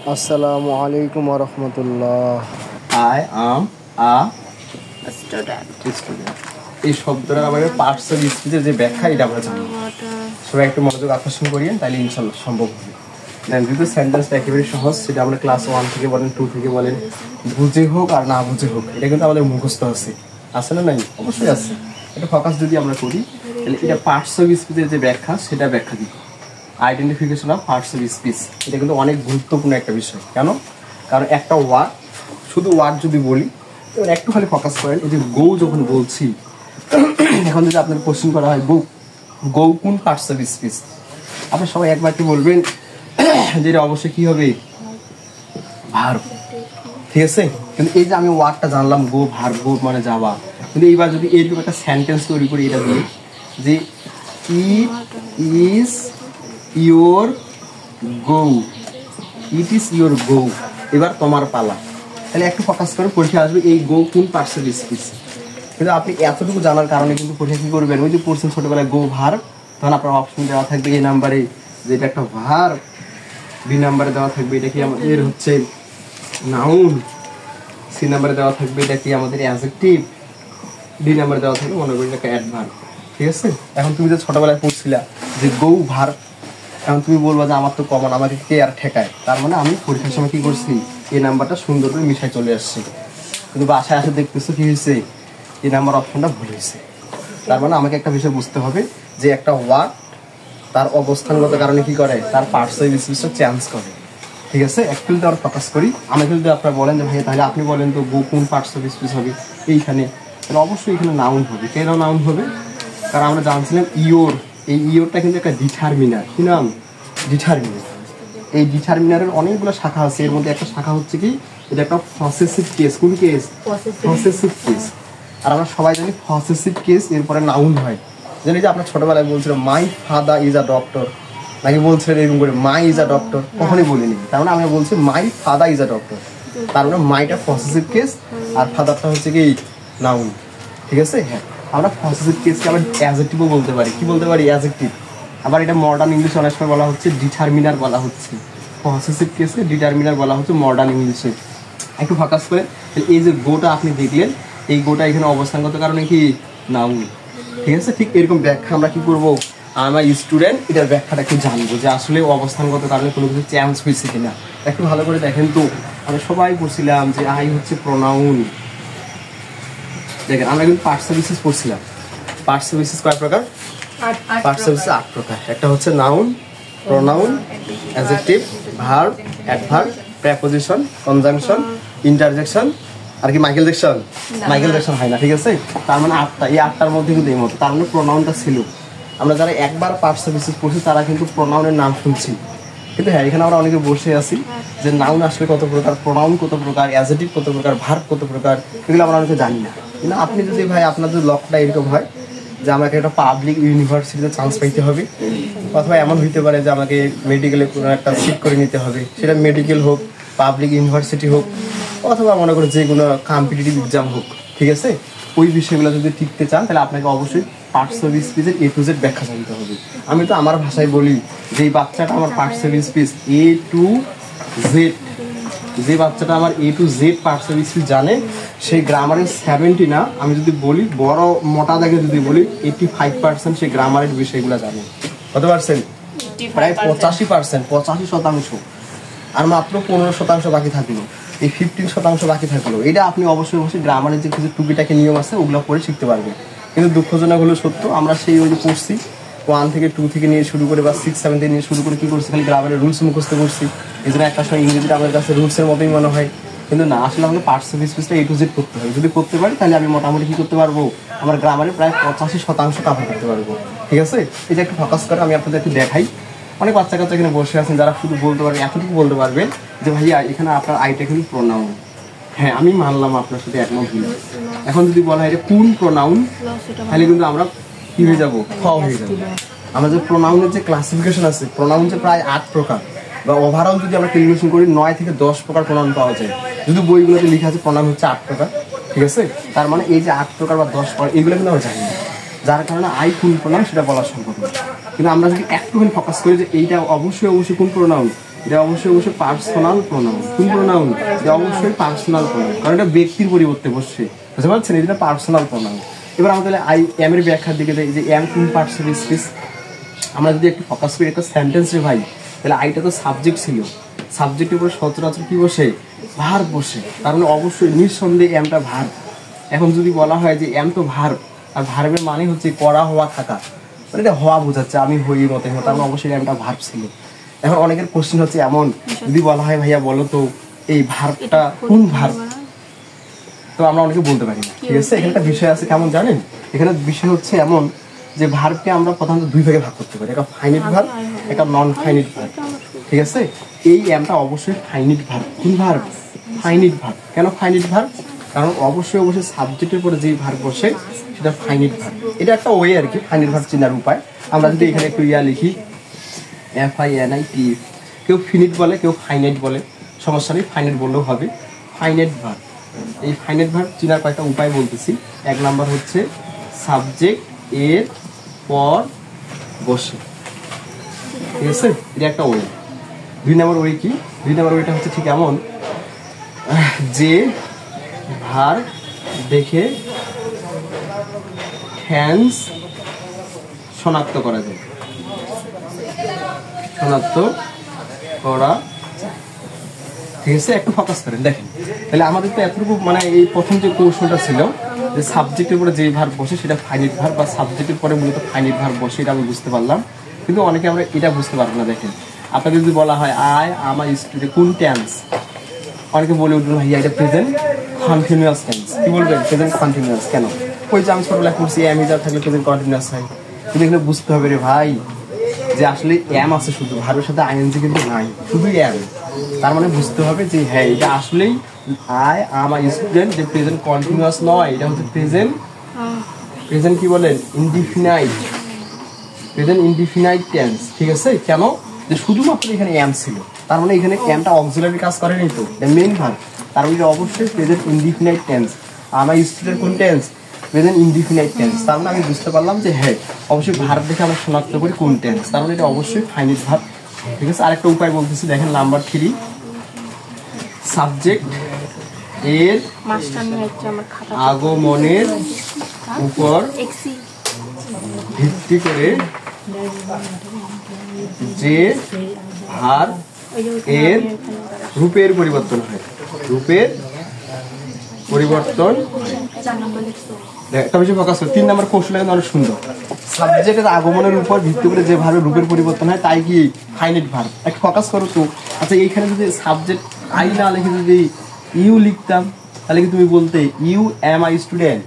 আসসালামু আলাইকুম ওয়া রাহমাতুল্লাহ। I am a student. Student. এই শব্দটার আমাদের পার্টস অফ স্পিচের যে ব্যাখ্যা এটা আমরা জানি। সবাই একটু মনোযোগ আকর্ষণ করিয়েন, তাহলে ইনশাল্লাহ সম্ভব হবে। যেহেতু সেন্টেন্সটা একেবারে সহজ, সেটা আমরা ক্লাস 1 থেকে বলেন, 2 থেকে বলেন, বুঝে হোক আর না বুঝে হোক, এটা কিন্তু আমাদের মুখস্থ আছে না? নাই, অবশ্যই আছে। এটা ফোকাস যদি আমরা করি, তাহলে এটা পার্টস অফ স্পিচের যে ব্যাখ্যা, সেটা ব্যাখ্যা দিব। Identification of parts of speech, এটা কিন্তু অনেক গুরুত্বপূর্ণ একটা বিষয়। কেন? কারণ একটা ওয়ার্ড, শুধু ওয়ার্ড যদি বলি, এবার একটু খালি ফোকাস করেন। এই যে গো যখন বলছি, এখন যদি আপনার কোশ্চেন করা হয় গো কোন পার্টস অফ স্পিচ, আপনি সবাই একবার কি বলবেন যেটা অবশ্যই কি হবে, ভার্ব। ঠিক আছে? কিন্তু এই যে আমি ওয়ার্ডটা জানলাম গো, ভার্ব, গো মানে যাওয়া, কিন্তু এইবার যদি এইরকম একটা সেন্টেন্স তৈরি করি এটা দিয়ে, যে it is your go, it is your go, এবার তোমার পালা। তাহলে একটু ফোকাস করে পরীক্ষা আসবে এই গো কোন পার্টস অফ স্পিচ। কিন্তু আপনি এতটুকু জানার কারণে কিন্তু পরীক্ষা কি করবেন, ওই যে পড়ছেন ছোটবেলায় গো ভার্ব, তখন আপনার অপশন দেওয়া থাকবে এ নাম্বারে যে এটা একটা ভার্ব, বি নাম্বারে দেওয়া থাকবে এটা কি আমাদের হচ্ছে নাউন, সি নাম্বারে দেওয়া থাকবে এটা কি আমাদের অ্যাডজেক্টিভ, ডি নাম্বারে দেওয়া থাকবে মনে করি এটা অ্যাডভার্ব। ঠিক আছে? এখন তুমি যে ছোটবেলায় পড়ছিলা যে গো ভার্ব, এখন তুমি বলবা যে আমার তো কমন, আমাকে কে আর ঠেকায়। তার মানে আমি পরীক্ষার সময় কি করছি, এই নাম্বারটা সুন্দর করে মিশাই চলে আসছি। কিন্তু বাসায় আসে দেখতেছো কি হয়েছে, এই নাম্বার অপশনটা ভুল হয়েছে। তার মানে আমাকে একটা বিষয় বুঝতে হবে যে একটা ওয়ার্ড তার অবস্থানগত কারণে কি করে, তার পার্টস অফ স্পিচটা চেঞ্জ করে। ঠিক আছে? একটু যদি আমরা ফোকাস করি, আমাকে যদি আপনারা বলেন যে ভাই তাহলে আপনি বলেন তো গো কোন পার্টস অফ স্পিচ হবে এইখানে, তাহলে অবশ্যই এখানে নাউন হবে। কেন নাউন হবে? কারণ আমরা জানছিলাম ইয়োর, এই ইয়োরটা কিন্তু একটা ডিটারমিনার। কি নাম? ডিটারমিনার। এই ডিটারমিনারের অনেকগুলো শাখা আছে, এর মধ্যে একটা শাখা হচ্ছে কি, এটা একটা পসেসিভ কেস। কোন কেস? Possessive case. আর আমরা সবাই জানি পসেসিভ কেস এরপরে নাউন হয়। জানি যে আপনার ছোটবেলায় বলছিল my father is a doctor, নাকি বলছিলেন এরকম করে মাই ইজ আ ডক্টর? কখনই বলিনি। তার মানে আমরা বলছি my father is a doctor. তার মানে মাইটা পসেসিভ কেস আর ফাদারটা হচ্ছে কি নাউন। ঠিক আছে? হ্যাঁ, আমরা পসেসিভ কেসকে আবার অ্যাডজেক্টিভও বলতে পারি। কি বলতে পারি? অ্যাডজেক্টিভ। আবার এটা মডার্ন ইংলিশে অনেক সময় বলা হচ্ছে ডিটারমিনার বলা হচ্ছে। পসেসিভ কেসকে ডিটারমিনার বলা হচ্ছে মডার্ন ইংলিশে। একটু ফোকাস করে, এই যে গোটা আপনি দেখলেন, এই গোটা এখানে অবস্থানগত কারণে কি নাউন। ঠিক আছে? ঠিক এরকম ব্যাখ্যা আমরা কি করব, আমার স্টুডেন্ট এটার ব্যাখ্যাটা একটু জানবো যে আসলে অবস্থানগত কারণে কোনো কিছু চেঞ্জ হয়েছে কিনা। একটু ভালো করে দেখেন তো, আমরা সবাই পড়ছিলাম যে আই হচ্ছে প্রোনাউন। দেখেন আমরা কিন্তু পার্টস অফ স্পিচ পড়ছিলাম। পার্টস অফ স্পিচ কয় প্রকার? পার্টস অফ স্পিচ 8 প্রকার। একটা হচ্ছে noun, pronoun, adjective, verb, adverb, preposition, conjunction, interjection, আর কি মাইকেল জ্যাকসন? মাইকেল জ্যাকসন হয় না। ঠিক আছে? তার মানে 8টা। এই 8টার মধ্যে কিন্তু এই মতো, তার মানে প্রোনাউনটা ছিল। আমরা যারা একবার পার্টস অফ স্পিচ পড়ছি তারা কিন্তু প্রোনাউনের নাম শুনছি। কিন্তু হ্যাঁ, এখানে আমরা অনেকে বসে আছি যে নাউন আসলে কত প্রকার, প্রোনাউন কত প্রকার, অ্যাডজেক্টিভ কত প্রকার, ভার্ব কত প্রকার, এগুলো আমরা অনেকে জানি না। কিন্তু আপনি যদি ভাই আপনার যদি লক্ষ্যটা এরকম হয় যে আমাকে একটা পাবলিক ইউনিভার্সিটিতে চান্স পাইতে হবে, অথবা এমন হইতে পারে যে আমাকে মেডিকেলে কোনো একটা সিট করে নিতে হবে, সেটা মেডিকেল হোক, পাবলিক ইউনিভার্সিটি হোক, অথবা মনে করো যে কোনো কম্পিটিটিভ এক্সাম হোক। ঠিক আছে? ওই বিষয়গুলো যদি টিকতে চান তাহলে আপনাকে অবশ্যই পার্টস অফ স্পিচের এ টু জেড ব্যাখ্যা জানতে হবে। আমি তো আমার ভাষায় বলি যে এই বাচ্চাটা আমার parts of speech A to Z, যে বাচ্চাটা আমার A to Z parts of speech জানে, সেই গ্রামারের 70 না, আমি যদি বলি বড় মোটা দাগে যদি বলি 85% সেই গ্রামারের বিষয়গুলো জানে। কত পার্সেন্ট? প্রায় 85%, 85%। আর মাত্র 15% বাকি থাকলো, এই 15% বাকি থাকলো। এটা আপনি অবশ্যই গ্রামারের যে কিছু টুকিটাকি নিয়ম আছে ওগুলো পড়ে শিখতে পারবেন। কিন্তু দুঃখজনক হলো সত্য, আমরা সেই ওই যে পড়ছি 1 থেকে 2 থেকে নিয়ে শুরু করে বা 6, 7 থেকে নিয়ে শুরু করে কি করছি, খালি গ্রামারের রুলস মুখস্থ করছি। এই জন্য একটা সময় ইংরেজিটা আমাদের কাছে রুলসের মতোই মনে হয়। কিন্তু না, আসলে আমাকে পার্টস অফ স্পিচটা এ টু জেড করতে হবে। যদি করতে পারি তাহলে আমি মোটামুটি কি করতে পারবো, আমার গ্রামারে প্রায় 85% কাভার করতে পারবো। ঠিক আছে? এটা একটু ফোকাস করে আমি আপনাদের একটু দেখাই। অনেক বাচ্চা কাচ্চা এখানে বসে আছেন যারা শুধু বলতে পারবেন, এতটুকু বলতে পারবেন যে ভাইয়া এখানে আপনার আইটা কিন্তু প্রোনাউন। হ্যাঁ, আমি মানলাম আপনার সাথে একমত হইলাম। এখন যদি বলা হয় যে কোন প্রোনাউন, তাহলে কিন্তু আমরা কি হয়ে যাবো, খ হয়ে যাবো। আমরা যে প্রোনাউনের যে ক্লাসিফিকেশন আছে, প্রোনাউন যে প্রায় 8 প্রকার, বা ওভারঅল যদি আমরা ক্যালকুলেশন করি 9 থেকে 10 প্রকার প্রোনাউন পাওয়া যায়। যদি বইগুলোতে লেখা আছে প্রোনাউন হচ্ছে 8 প্রকার। ঠিক আছে? তার মানে এই যে 8 প্রকার বা 10 প্রকার এগুলো কিন্তু আমরা জানি না, যার কারণে আই কোন প্রোনাউন সেটা বলা সম্ভব না। কিন্তু আমরা যদি একটুখানি ফোকাস করি যে এইটা অবশ্যই কোন প্রোনাউন, এটা অবশ্যই পার্সোনাল প্রোনাউন। কোন প্রোনাউন? এটা অবশ্যই পার্সোনাল প্রোনাউন, কারণ এটা ব্যক্তির পরিবর্তে বসছে, বুঝতে পারছেন? এটা পার্সোনাল প্রোনাউন। এবার আমাদের আই এম এর ব্যাখ্যার দিকে যাই, যে এম কোন পার্টস অফ স্পিচ। আমরা যদি একটু ফোকাস করি একটা সেন্টেন্সে ভাই, তাহলে আইটা তো সাবজেক্ট ছিল, সাবজেক্টের উপরে সচরাচর কি বসে? ভার্ব বসে। তার মানে অবশ্যই নিঃসন্দেহে এমটা ভার্ব। এখন যদি বলা হয় যে এম তো ভার্ব, আর ভার্বের মানে হচ্ছে করা, হওয়া, থাকা, মানে এটা হওয়া বোঝাচ্ছে, আমি হই মতে হই, তার মানে অবশ্যই এমটা ভার্ব ছিল। এখন অনেকের কোশ্চেন হচ্ছে এমন, যদি বলা হয় ভাইয়া বলো তো এই ভার্বটা কোন ভার্ব, তো আমরা অনেকে বলতে পারি না, ঠিক আছে? এখানে একটা বিষয় আছে, কেমন জানেন? এখানে বিষয় হচ্ছে এমন যে ভার্বকে আমরা প্রথমত দুই ভাগে ভাগ করতে পারি, একটা ফাইনিট ভার্ব, একটা নন ফাইনিট ভার্ব, ঠিক আছে? এই এমটা অবশ্যই ফাইনিট ভার্ব। কোন ভার্ব? Finite verb. কেন ফাইনিট ভার্ব? কারণ অবশ্যই সাবজেক্টের পরে যেই ভার্ব বসে সেটা ফাইনিট ভার্ব। এটা একটা ওয়ে আর কি, ফাইনিট ভার্ব চেনার উপায়। আমরা যদি এখানে একটু লিখি, FINIT, কেউ ফিনিট বলে, কেউ ফাইনাইট বলে, সমস্যা নেই, ফাইনাইট বললেও হবে। ফাইনাইট ভার্ব, এই ফাইনাইট ভার্ব চেনার কয়েকটা উপায় বলতেছি। এক নাম্বার হচ্ছে সাবজেক্ট এর পর বসে, ঠিক আছে? এটা একটা ওয়ে। দুই নাম্বার ওয়ে কি? দুই নাম্বার ওয়েটা হচ্ছে ঠিক এমন, যে ভার্ব দেখে টেন্স শনাক্ত করা যায়, শনাক্ত করা, ঠিক আছে? একটু ফোকাস করেন, দেখেন। তাহলে আমাদের তো এতটুকু, মানে এই প্রথম যে কৌশলটা ছিল যে সাবজেক্টের পরে যে ভার্ব বসে সেটা ফাইনিট ভার্ব, বা সাবজেক্টের পরে মূলত ফাইনিট ভার্ব বসে, এটা আমি বুঝতে পারলাম। কিন্তু অনেকে আমরা এটা বুঝতে পারবো না। দেখেন, আপনাকে যদি বলা হয় আই আমার স্টুডেন্ট, কোন টেন্স? অনেকে বলে উঠবেন ভাইয়া এটা প্রেজেন্ট কন্টিনিউয়াস টেন্স। কি বলবেন? Present continuous. কেন? ওই যে আমি ছোটবেলায় পড়ছি এম ইজ থাকলে প্রেজেন্ট কন্টিনিউয়াস হয়। কিন্তু এখানে বুঝতে হবে রে ভাই, যে আসলে এম আছে শুধু, ভার্বের সাথে আইএনজি কিন্তু নাই, শুধু এম। তার মানে বুঝতে হবে যে হ্যাঁ, এটা আসলেই আই আমার স্টুডেন্ট, যে প্রেজেন্ট কন্টিনিউয়াস নয়, এটা হচ্ছে প্রেজেন্ট কি বলেন? ইনডিফিনাইট, প্রেজেন্ট ইনডিফিনাইট টেন্স, ঠিক আছে? কেন? যে শুধুমাত্র এখানে এম ছিল, তার মানে এখানে এমটা অক্সিলারি কাজ করেনি, তো মেইন ভার্ব। তার মানে অবশ্যই প্রেজেন্ট ইনডিফিনাইট টেন্স। আমার স্টুডেন্ট কোন টেন্স? Present indefinite tense. তার মানে আমি বুঝতে পারলাম যে হ্যাঁ, অবশ্যই ভার্ব দেখে আমরা শনাক্ত করি কোন টেন্স, তার মানে এটা অবশ্যই ফাইনিট ভার্ব, ঠিক আছে? আরেকটা উপায় বলতেছি, দেখেন নাম্বার 3, সাবজেক্ট এর আগমনের উপর ভিত্তি করে যে ভার্ব এর রূপের পরিবর্তন হয়, রূপের পরিবর্তন। একটা বিষয় ফোকাস করে, 3 নম্বর কৌশল অনেক সুন্দর। সাবজেক্টের আগমনের উপর ভিত্তি করে যে ভার্বের রূপের পরিবর্তন হয়, তাই কি ফাইনিট ভার্ব। একটু ফোকাস করো তো। আচ্ছা, এইখানে যদি সাবজেক্ট আই না লিখে যদি ইউ লিখতাম, তাহলে কি তুমি বলতে ইউ এম আই স্টুডেন্ট?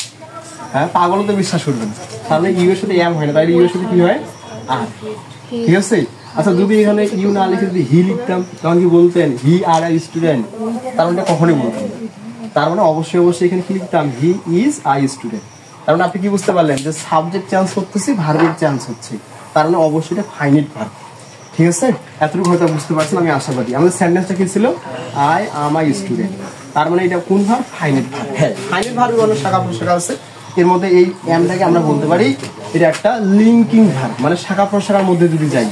হ্যাঁ, পাগল তো বিশ্বাস করবে না। তাহলে ইউ এর সাথে এম হয় না, তাহলে ইউ এর সাথে কি হয়? আর, ঠিক আছে? আচ্ছা, যদি এখানে ইউ না লিখে যদি হি লিখতাম, তখন কি বলতেন হি আর আই স্টুডেন্ট? তার মানে কখনোই বলতাম না। তার মানে অবশ্যই এখানে কি লিখতাম? He is I student. তার মানে আপনি কি বুঝতে পারলেন যে সাবজেক্ট চেঞ্জ করতেছি, ভার্বের চেঞ্জ হচ্ছে, তার মানে অবশ্যই এটা ফাইনিট ভার্ব, ঠিক আছে? এতটুকু হয়তো বুঝতে পারছেন, আমি আশাবাদী। আমাদের সেন্টেন্সটা কি ছিল? I am I student. তার মানে এটা কোন ভার্ব? Finite verb. হ্যাঁ, ফাইনিট ভার্বের অনেক শাখা প্রশাখা আছে। এর মধ্যে এই এমটাকে আমরা বলতে পারি এটা একটা লিঙ্কিং ভার্ব, মানে শাখা প্রশাখার মধ্যে যদি যাই,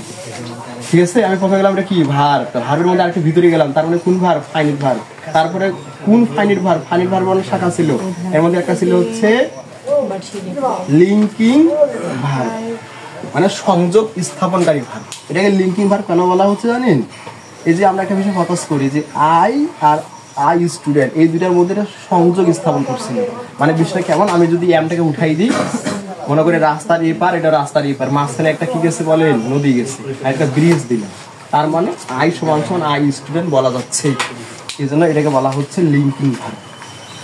ঠিক আছে? আমি প্রথমে গেলাম এটা কি? ভার্ব। ভার্বের মধ্যে আরেকটু ভিতরে গেলাম, তার মানে কোন ভার্ব? Finite verb. তারপরে কোন ফাইনিট ভার্ব? ফাইনিট ভার্ব অনেক শাখা ছিল, এর মধ্যে একটা ছিল হচ্ছে লিঙ্কিং ভার্ব, মানে সংযোগ স্থাপনকারী ভার্ব। এটাকে লিঙ্কিং ভার্ব কেন বলা হচ্ছে জানেন? এই যে আমরা একটা বিষয় ফোকাস করি যে আই আর আই স্টুডেন্ট, এই দুটার মধ্যে একটা সংযোগ স্থাপন করছিল। মানে বিষয়টা কেমন? আমি যদি এমটাকে উঠাই দিই, মনে করে রাস্তার এপার, এটা রাস্তার এপার, মাঝখানে একটা কি গেছে বলেন? নদী গেছে, আর একটা ব্রিজ দিলাম, তার মানে আই সমান সমান আই স্টুডেন্ট বলা যাচ্ছে। এই জন্য এটাকে বলা হচ্ছে লিঙ্কিং ভার্ব।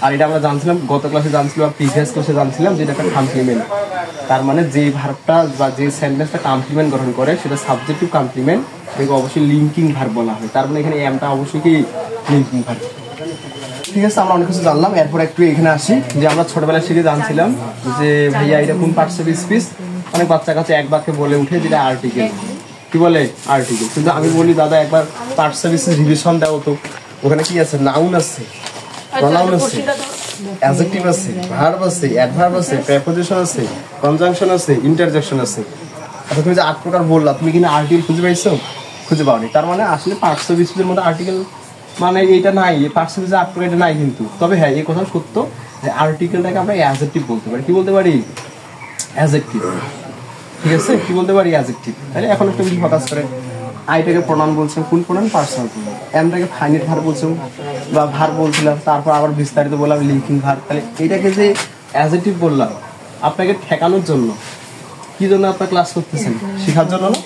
আর এটা আমরা জানছিলাম, গত ক্লাসে জানছিলাম, প্রিভিয়াস ক্লাসে জানছিলাম যে এটা একটা কমপ্লিমেন্ট। তার মানে যে ভার্বটা বা যে সেন্টেন্সটা কমপ্লিমেন্ট গঠন করে সেটা সাবজেক্টিভ কমপ্লিমেন্ট, এটাকে অবশ্যই লিঙ্কিং ভার্ব বলা হয়। তার মানে এখানে এমটা অবশ্যই কি লিঙ্কিং ভার্ব, ঠিক আছে? আমরা অনেক কিছু জানলাম। এরপর একটু এখানে আসি, যে আমরা ছোটবেলা থেকে জানছিলাম যে ভাইয়া এটা কোন পার্টস অফ স্পিচ। অনেক বাচ্চা কাছে এক বাক্যে বলে উঠে যেটা আর্টিকেল। কি বলে? আর্টিকেল। কিন্তু আমি বলি দাদা একবার পার্টস অফ স্পিচ রিভিশন দাও তো। ওখানে কি আছে? নাউন আছে, প্রনাউন আছে, অ্যাডজেক্টিভ আছে, ভার্ব আছে, অ্যাডভার্ব আছে, প্রেপোজিশন আছে, কনজাংশন আছে, ইন্টারজেকশন আছে। আচ্ছা, তুমি যে 8 প্রকার বললা, তুমি কিনা আর্টিকেল খুঁজে পাইছো? খুঁজে পাওনি। তার মানে আসলে পার্টস অফ স্পিচের মধ্যে আর্টিকেল মানে এইটা নাই, পার্টস অফ স্পিচের আর্টিকেল এটা নাই কিন্তু। তবে হ্যাঁ এই কথা সত্য যে আর্টিকেলটাকে আমরা অ্যাডজেক্টিভ বলতে পারি। কি বলতে পারি? অ্যাডজেক্টিভ। ঠিক আছে, কি বলতে পারি? অ্যাডজেক্টিভ। তাহলে এখন একটা বিষয় ফোকাস করে, আইটাকে প্রনাউন বলছেন, কোন প্রনাউন? Personal pronoun. এমটাকে ফাইনাইট ভার্ব বলছেন বা ভার্ব বলছিলাম, তারপর আবার বিস্তারিত বললাম লিঙ্কিং ভার্ব। তাহলে এটাকে যে অ্যাডজেক্টিভ বললাম আপনাকে ঠেকানোর জন্য, কি জন্য আপনার ক্লাস করতেছেন? শেখার জন্য না?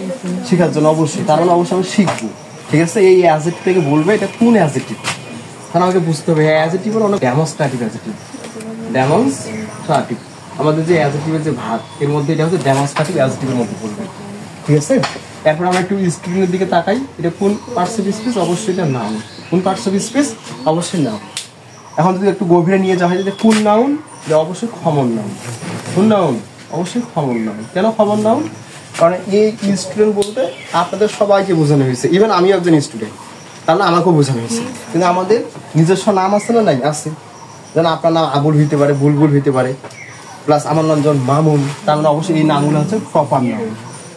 শেখার জন্য অবশ্যই। তার মানে অবশ্যই আমি শিখবো। ঠিক আছে, এই অ্যাডজেক্টিভটাকে বলবে এটা কোন অ্যাডজেক্টিভ, কারণ আমাকে বুঝতে হবে অ্যাডজেক্টিভ হলো অনেক ডেমনস্ট্রেটিভ অ্যাডজেক্টিভ। ডেমনস্ট্রেটিভ আমাদের যে অ্যাডজেক্টিভের যে ভাগ, এর মধ্যে এটা হচ্ছে ডেমনস্ট্রেটিভ অ্যাডজেক্টিভের মধ্যে পড়বে। ঠিক আছে, এরপর আমরা একটু স্ক্রিনের দিকে তাকাই। এটা কোন পার্টস অফ স্পিচ? অবশ্যই এটা নাউন। কোন পার্টস অফ স্পিচ? অবশ্যই নাউন। এখন যদি একটু গভীরে নিয়ে যাওয়া হয় যে কোন নাউন? এটা অবশ্যই কমন নাউন। কোন নাউন? অবশ্যই কমন নাউন। কেন কমন নাউন? কারণ এই স্টুডেন্ট বলতে আপনাদের সবাইকে বোঝানো হয়েছে, ইভেন আমিও একজন স্টুডেন্ট, তাহলে আমাকেও বোঝানো হয়েছে। কিন্তু আমাদের নিজস্ব নাম আছে না? নাই, আছে। যেন আপনার নাম আবুল হইতে পারে, বুলবুল হইতে পারে, প্লাস আমার নাম যখন মামুন, তার মানে অবশ্যই এই নামগুলো হচ্ছে প্রপার নাম।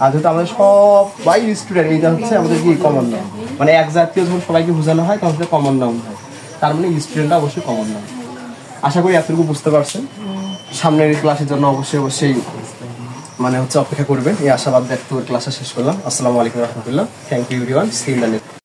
আর যেহেতু আমাদের সবাই স্টুডেন্ট, এইটা হচ্ছে আমাদের কি কমন নাম। মানে এক জাতীয় যখন সবাইকে বোঝানো হয় তখন সেটা কমন নাউন হয়। তার মানে স্টুডেন্টটা অবশ্যই কমন নাউন। আশা করি এতটুকু বুঝতে পারছেন। সামনের ক্লাসের জন্য অবশ্যই মানে হচ্ছে অপেক্ষা করবেন, এই আশাবাদ ব্যক্ত করে ক্লাসটা শেষ করলাম। আসসালামু আলাইকুম রহমতুল্লাহ। Thank you everyone. See you in the next.